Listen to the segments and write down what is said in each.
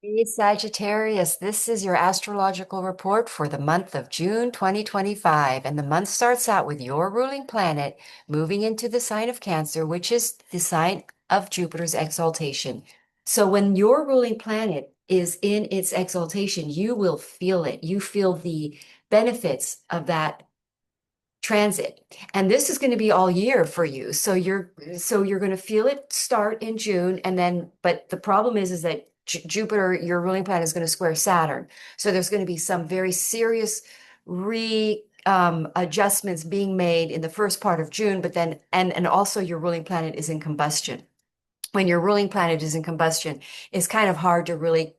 Hey Sagittarius, this is your astrological report for the month of June 2025. And the month starts out with your ruling planet moving into the sign of Cancer, which is the sign of Jupiter's exaltation. So when your ruling planet is in its exaltation, you will feel it. You feel the benefits of that transit. And this is going to be all year for you. So you're going to feel it start in June and then but the problem is that Jupiter, your ruling planet, is going to square Saturn. So there's going to be some very serious re adjustments being made in the first part of June, but then and also your ruling planet is in combustion. When your ruling planet is in combustion, it's kind of hard to really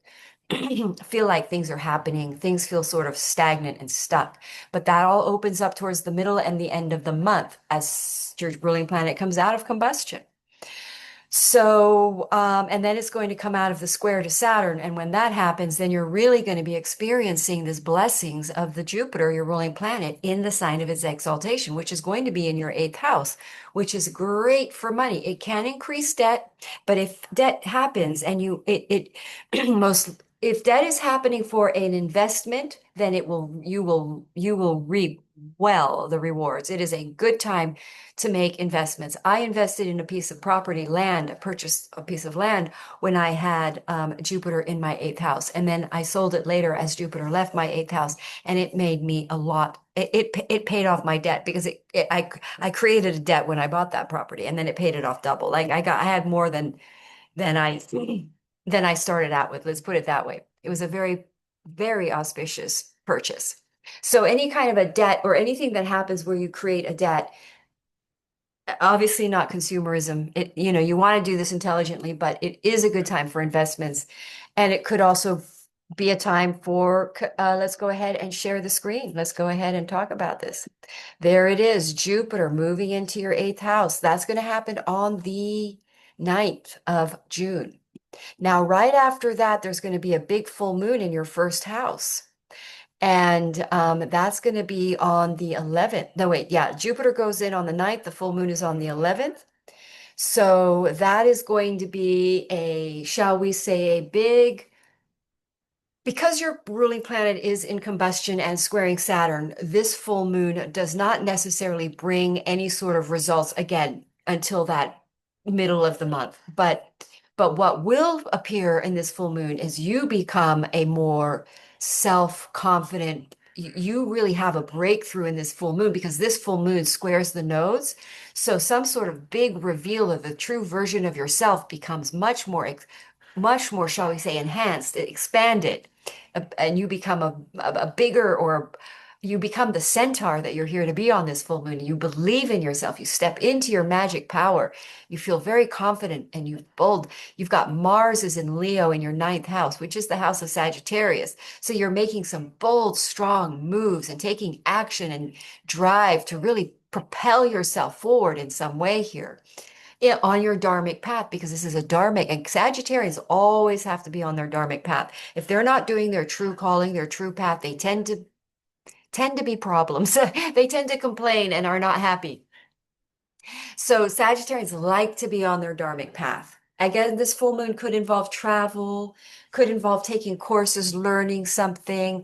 feel like things are happening. Things feel sort of stagnant and stuck. But that all opens up towards the middle and the end of the month as your ruling planet comes out of combustion. So, and then it's going to come out of the square to Saturn. And when that happens, then you're really going to be experiencing these blessings of the Jupiter, your ruling planet, in the sign of its exaltation, which is going to be in your eighth house, which is great for money. It can increase debt, but if debt happens and most, if debt is happening for an investment, then you will reap the rewards. It is a good time to make investments. I invested in a piece of property, land, I purchased a piece of land when I had Jupiter in my eighth house. And then I sold it later as Jupiter left my eighth house. And it made me a lot. It paid off my debt because I created a debt when I bought that property and then it paid it off double. Like I had more than I than I started out with. Let's put it that way. It was a very, very auspicious purchase. So any kind of a debt or anything that happens where you create a debt, obviously not consumerism. You want to do this intelligently, but it is a good time for investments. And it could also be a time for, let's go ahead and share the screen. Let's go ahead and talk about this. There it is, Jupiter moving into your eighth house. That's going to happen on the 9th of June. Now, right after that, there's going to be a big full moon in your first house. And that's going to be on the 11th. No, wait, yeah, Jupiter goes in on the 9th. The full moon is on the 11th. So that is going to be shall we say, because your ruling planet is in combustion and squaring Saturn, this full moon does not necessarily bring any sort of results again until that middle of the month. But what will appear in this full moon is you become a more self-confident. You really have a breakthrough in this full moon because this full moon squares the nodes. So some sort of big reveal of the true version of yourself becomes much more, shall we say, enhanced, expanded, and you become a bigger or you become the centaur that you're here to be on this full moon. You believe in yourself. You step into your magic power. You feel very confident and you bold. You've got Mars is in Leo in your ninth house, which is the house of Sagittarius. So you're making some bold, strong moves and taking action and drive to really propel yourself forward in some way here on your dharmic path because this is a dharmic and Sagittarians always have to be on their dharmic path. If they're not doing their true calling, their true path, they tend to be problems. They tend to complain and are not happy. So Sagittarians like to be on their dharmic path. Again, this full moon could involve travel, could involve taking courses, learning something,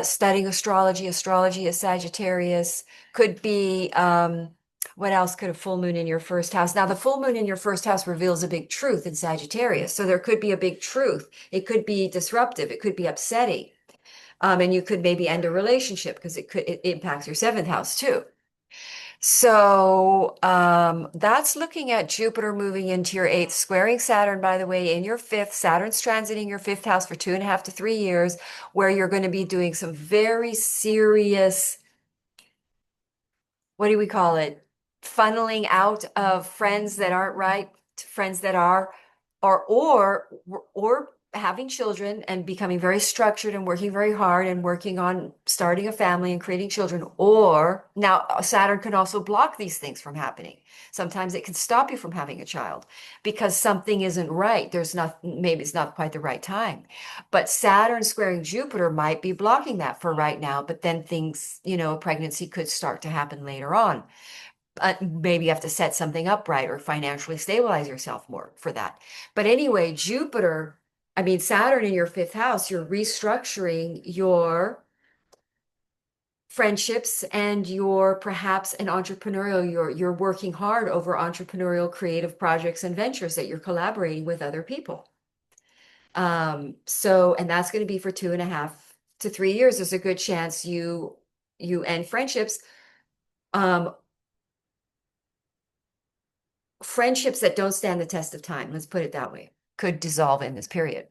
studying astrology. Astrology is Sagittarius. Could be, what else could a full moon in your first house? Now, the full moon in your first house reveals a big truth in Sagittarius. So there could be a big truth. It could be disruptive. It could be upsetting. And you could maybe end a relationship because it impacts your seventh house too. So that's looking at Jupiter moving into your eighth, squaring Saturn, by the way, in your fifth. Saturn's transiting your fifth house for 2.5 to 3 years, where you're going to be doing some very serious, what do we call it? Funneling out of friends that aren't right to friends that are, or having children and becoming very structured and working very hard and working on starting a family and creating children. Or now Saturn can also block these things from happening. Sometimes it can stop you from having a child because something isn't right. There's not, maybe it's not quite the right time. But Saturn squaring Jupiter might be blocking that for right now, but then things, pregnancy could start to happen later on. Maybe you have to set something up right or financially stabilize yourself more for that. But anyway, Jupiter. I mean, Saturn in your fifth house, you're restructuring your friendships and you're perhaps an entrepreneurial, you're working hard over entrepreneurial creative projects and ventures that you're collaborating with other people. And that's going to be for 2.5 to 3 years. There's a good chance you end friendships. Um, Friendships that don't stand the test of time, let's put it that way, could dissolve in this period.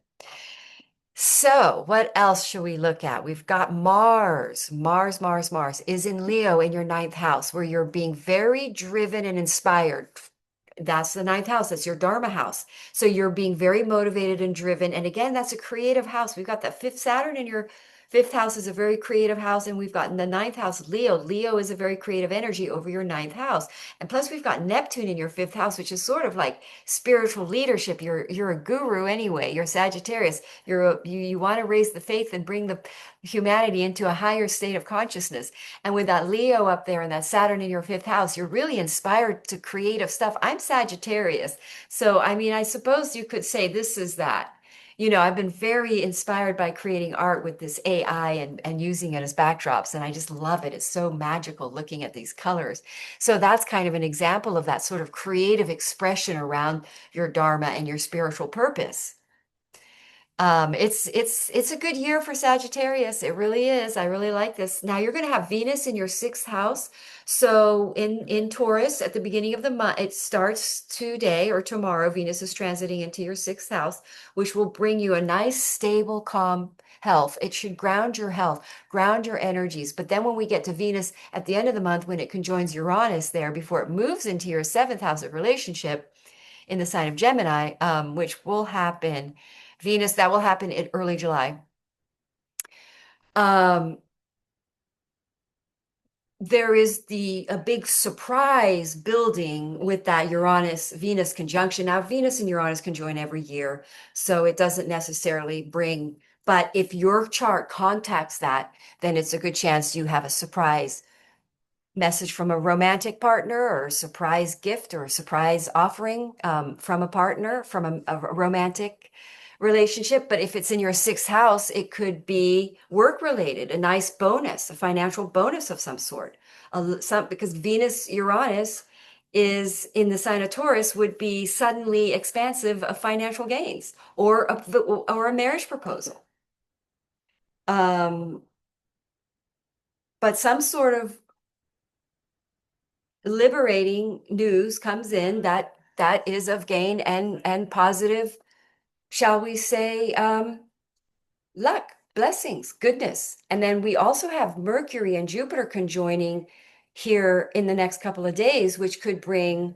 So, what else should we look at? We've got Mars. Mars is in Leo in your ninth house, where you're being very driven and inspired. That's the ninth house. That's your Dharma house. So you're being very motivated and driven. And again, that's a creative house. We've got that fifth Saturn in your fifth house is a very creative house. And we've got in the ninth house, Leo. Leo is a very creative energy over your ninth house. And plus we've got Neptune in your fifth house, which is sort of like spiritual leadership. You're a guru anyway. You're Sagittarius. You want to raise the faith and bring the humanity into a higher state of consciousness. And with that Leo up there and that Saturn in your fifth house, you're really inspired to creative stuff. I'm Sagittarius. So, I mean, I suppose you could say this is that. I've been very inspired by creating art with this AI and using it as backdrops. And I just love it. It's so magical looking at these colors. So that's kind of an example of that sort of creative expression around your Dharma and your spiritual purpose. It's a good year for Sagittarius. It really is. I really like this. Now you're going to have Venus in your sixth house. So in Taurus at the beginning of the month, it starts today or tomorrow. Venus is transiting into your sixth house, which will bring you a nice, stable, calm health. It should ground your health, ground your energies. But then when we get to Venus at the end of the month, when it conjoins Uranus there before it moves into your seventh house of relationship in the sign of Gemini, which will happen. Venus, that will happen in early July. Um, there is a big surprise building with that Uranus Venus conjunction. Now, Venus and Uranus conjoin every year, so it doesn't necessarily bring, but if your chart contacts that, then it's a good chance you have a surprise message from a romantic partner or a surprise gift or a surprise offering from a partner from a romantic relationship. But if it's in your sixth house, it could be work related, a nice bonus, a financial bonus of some sort. Because Venus Uranus is in the sign of Taurus would be suddenly expansive of financial gains or a marriage proposal. Um, but some sort of liberating news comes in that is of gain and positive, shall we say, luck, blessings, goodness. And then we also have Mercury and Jupiter conjoining here in the next couple of days, which could bring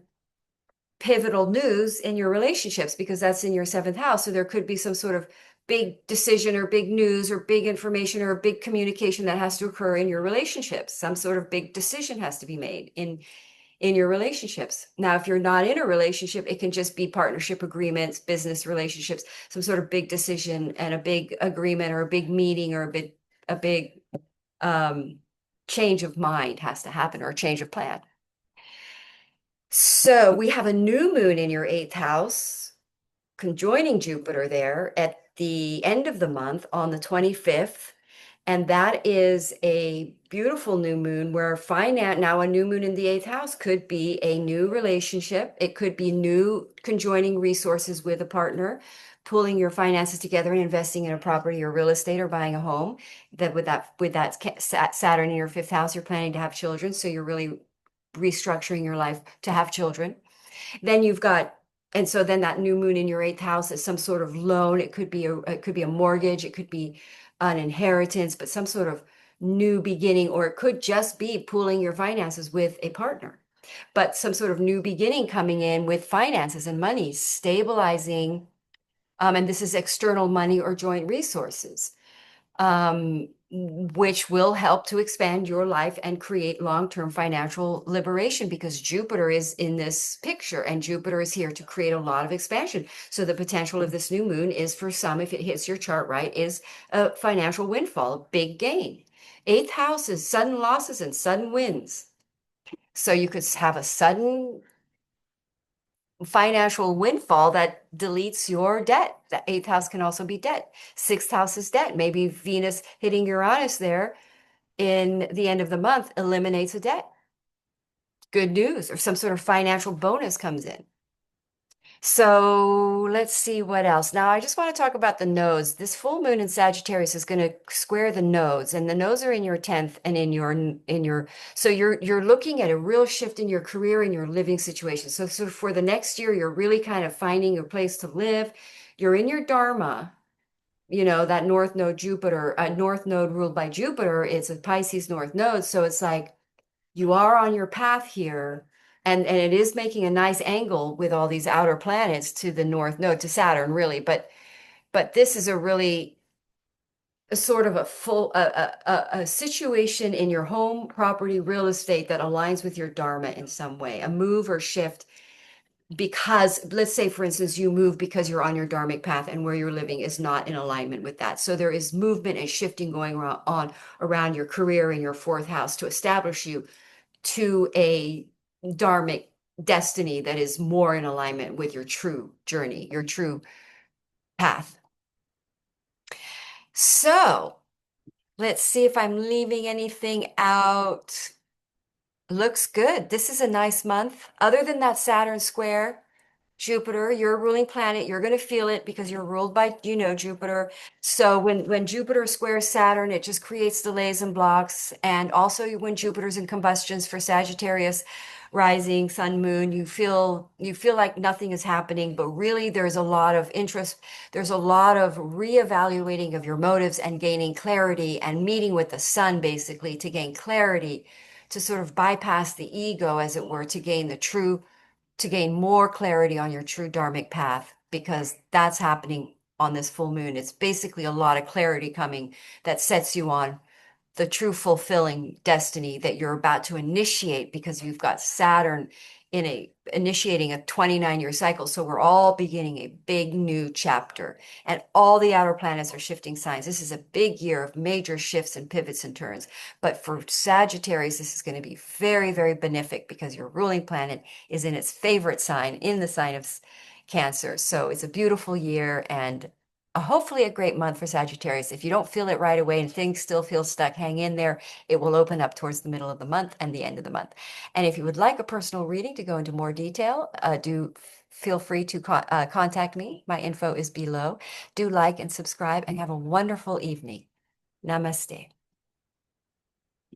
pivotal news in your relationships because that's in your seventh house. So there could be some sort of big decision or big news or big information or a big communication that has to occur in your relationships. Some sort of big decision has to be made in your relationships. Now, if you're not in a relationship, it can just be partnership agreements, business relationships, some sort of big decision and a big agreement or a big meeting or a big change of mind has to happen or a change of plan. So we have a new moon in your eighth house, conjoining Jupiter there at the end of the month on the 25th. And that is a beautiful new moon where now a new moon in the eighth house could be a new relationship. It could be new conjoining resources with a partner, pulling your finances together and investing in a property or real estate or buying a home. With that Saturn in your fifth house, you're planning to have children. So you're really restructuring your life to have children. Then you've got, and so then that new moon in your eighth house is some sort of loan. It could be a mortgage, it could be an inheritance, but some sort of new beginning, or it could just be pooling your finances with a partner. But some sort of new beginning coming in with finances and money, stabilizing, and this is external money or joint resources which will help to expand your life and create long-term financial liberation because Jupiter is in this picture and Jupiter is here to create a lot of expansion. So the potential of this new moon is for some, if it hits your chart right, is a financial windfall, a big gain. Eighth house is sudden losses and sudden wins. So you could have a sudden financial windfall that deletes your debt. The eighth house can also be debt. Sixth house is debt. Maybe Venus hitting Uranus there in the end of the month eliminates a debt. Good news, or some sort of financial bonus comes in. So let's see what else. Now, I just want to talk about the nodes. This full moon in Sagittarius is going to square the nodes, and the nodes are in your 10th and in your so you're looking at a real shift in your career and your living situation. So for the next year, you're really kind of finding a place to live. You're in your Dharma, that North Node Jupiter, North Node ruled by Jupiter. It's a Pisces North Node, so it's like you are on your path here, and it is making a nice angle with all these outer planets to the North Node, to Saturn, really. But this is a really a sort of a full a situation in your home, property, real estate that aligns with your Dharma in some way, a move or shift. Because let's say, for instance, you move because you're on your dharmic path and where you're living is not in alignment with that. So there is movement and shifting going on around your career in your fourth house to establish you to a dharmic destiny that is more in alignment with your true journey, your true path. So let's see if I'm leaving anything out. Looks good. This is a nice month. Other than that Saturn square, Jupiter, your ruling planet, you're going to feel it because you're ruled by, Jupiter. So when Jupiter squares Saturn, it just creates delays and blocks. And also when Jupiter's in combustions for Sagittarius, rising, sun, moon, you feel like nothing is happening, but really there's a lot of interest. There's a lot of reevaluating of your motives and gaining clarity and meeting with the sun basically to gain clarity, to sort of bypass the ego, as it were, to gain more clarity on your true dharmic path, because that's happening on this full moon. It's basically a lot of clarity coming that sets you on the true fulfilling destiny that you're about to initiate, because you've got Saturn initiating a 29-year cycle. So we're all beginning a big new chapter, and all the outer planets are shifting signs. This is a big year of major shifts and pivots and turns. But for Sagittarius, this is going to be very, very benefic because your ruling planet is in its favorite sign, in the sign of Cancer. So it's a beautiful year, and hopefully a great month for Sagittarius. If you don't feel it right away and things still feel stuck, hang in there. It will open up towards the middle of the month and the end of the month. And if you would like a personal reading to go into more detail, do feel free to contact me. My info is below. Do like and subscribe, and have a wonderful evening. Namaste.